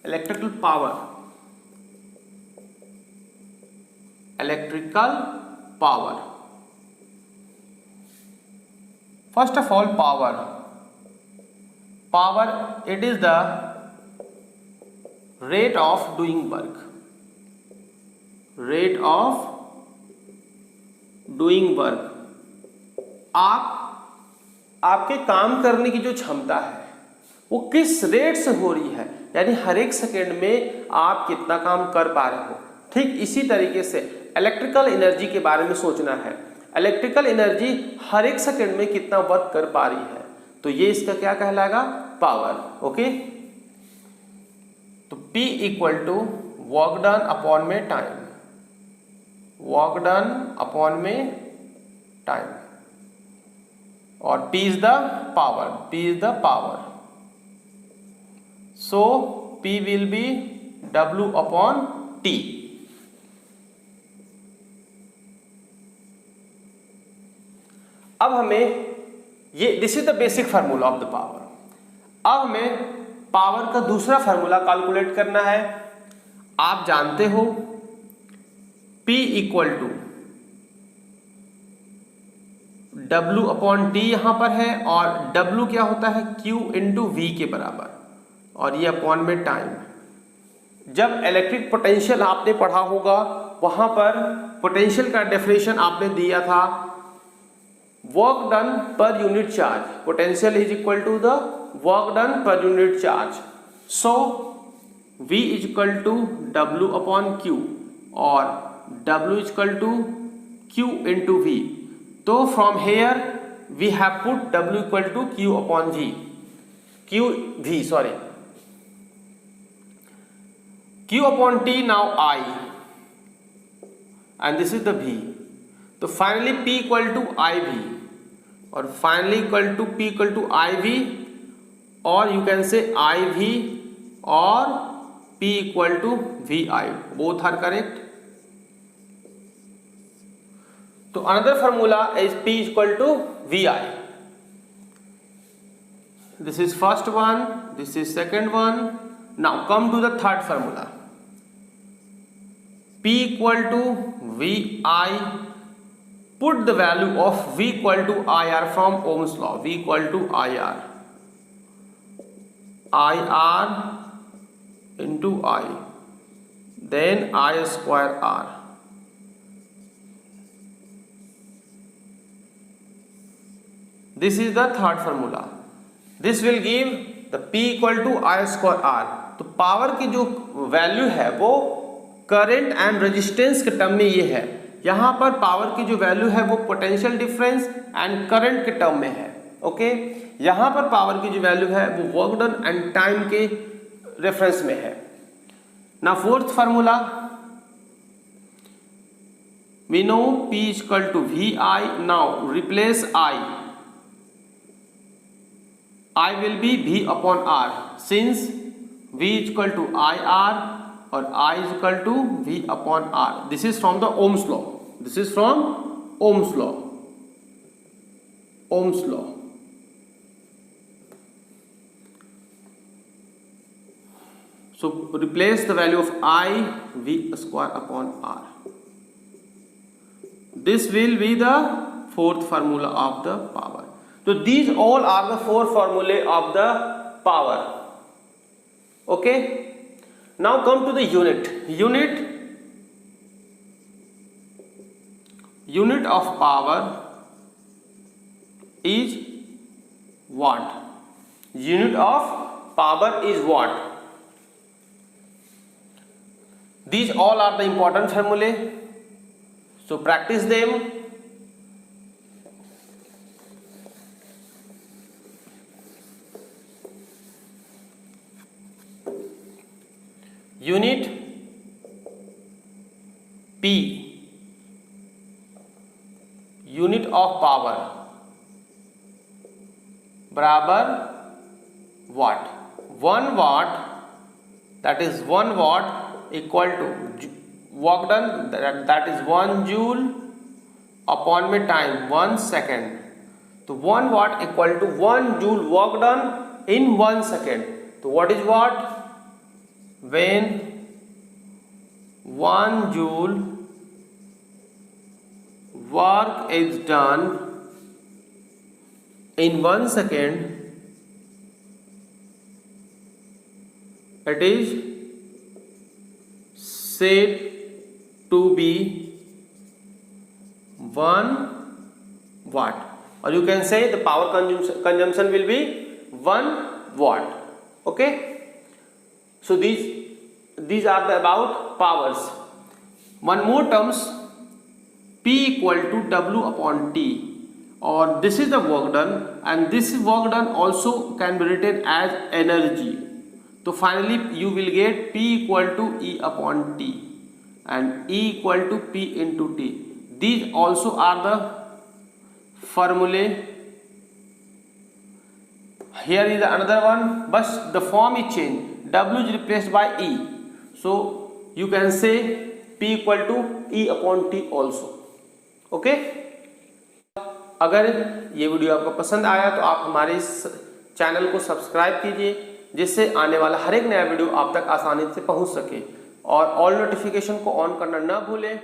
Electrical power, electrical power. First of all power, power it is the rate of doing work, rate of doing work. आपके काम करने की जो क्षमता है वो किस रेट से हो रही है, यानी हर एक सेकेंड में आप कितना काम कर पा रहे हो। ठीक इसी तरीके से इलेक्ट्रिकल एनर्जी के बारे में सोचना है, इलेक्ट्रिकल एनर्जी हर एक सेकेंड में कितना वर्क कर पा रही है, तो ये इसका क्या कहलाएगा, पावर। ओके, तो P equal to work done upon में टाइम, वर्क डन अपॉन में टाइम, और P is the power, P is the power. So P will be W upon T। अब हमें ये this is the basic formula of the power. अब हमें power का दूसरा फार्मूला कैलकुलेट करना है। आप जानते हो P equal to W upon T यहां पर है, और W क्या होता है, Q इंटू V के बराबर, और ये अपॉन में टाइम। जब इलेक्ट्रिक पोटेंशियल आपने पढ़ा होगा वहां पर पोटेंशियल का डेफिनेशन आपने दिया था, work done per unit charge, potential is equal to the work done per unit charge. So V is equal to W upon Q, और W is equal to Q into V। तो from here we have put W equal to Q upon V, sorry, Q upon T, now I, and this is the V. तो finally P equal to IV, और finally equal to P equal to IV, और you can say IV और P equal to VI, both are correct. तो another formula is P equal to VI. This is first one, this is second one. Now come to the third formula. P equal to VI, put the value of V equal to IR from Ohm's law, V equal to IR, IR into I, then I square R. This is the third formula. This will give the P equal to I square R. तो power की जो value है वो current and resistance के term में ये है। यहाँ पर पावर की जो वैल्यू है वो पोटेंशियल डिफरेंस एंड करंट के टर्म में है। ओके, यहाँ पर पावर की जो वैल्यू है वो वर्क डन एंड टाइम के रेफरेंस में है। ना fourth formula, we know P equal to VI, now replace I will be V upon R, since V is equal to IR और I is equal to V upon R. This is from the Ohm's law. This is from Ohm's law. Ohm's law. So replace the value of I, V square upon R. This will be the fourth formula of the power. So these all are the four formulae of the power. Okay, now come to the unit of power is watt. Unit of power is watt. These all are the important formulae, so practice them. Unit P, unit of power बराबर watt. 1 watt, that is 1 watt equal to work done, that is 1 joule upon में time 1 second. तो 1 watt equal to 1 joule work done in 1 second. तो what is watt? when 1 joule work is done in 1 second, it is said to be 1 watt, or you can say the power consumption will be 1 watt. Okay, so these are the about powers. One more terms, P equal to W upon T, or this is the work done, and this work done also can be written as energy. So finally you will get P equal to E upon T and E equal to P into T. These also are the formulae. Here is another one, but the form is changed. W is replaced by E, so you can say P equal to E upon T also. Okay, अगर ये video आपको पसंद आया तो आप हमारे इस channel को सब्सक्राइब कीजिए, जिससे आने वाला हर एक नया वीडियो आप तक आसानी से पहुंच सके, और ऑल नोटिफिकेशन को ऑन करना ना भूलें।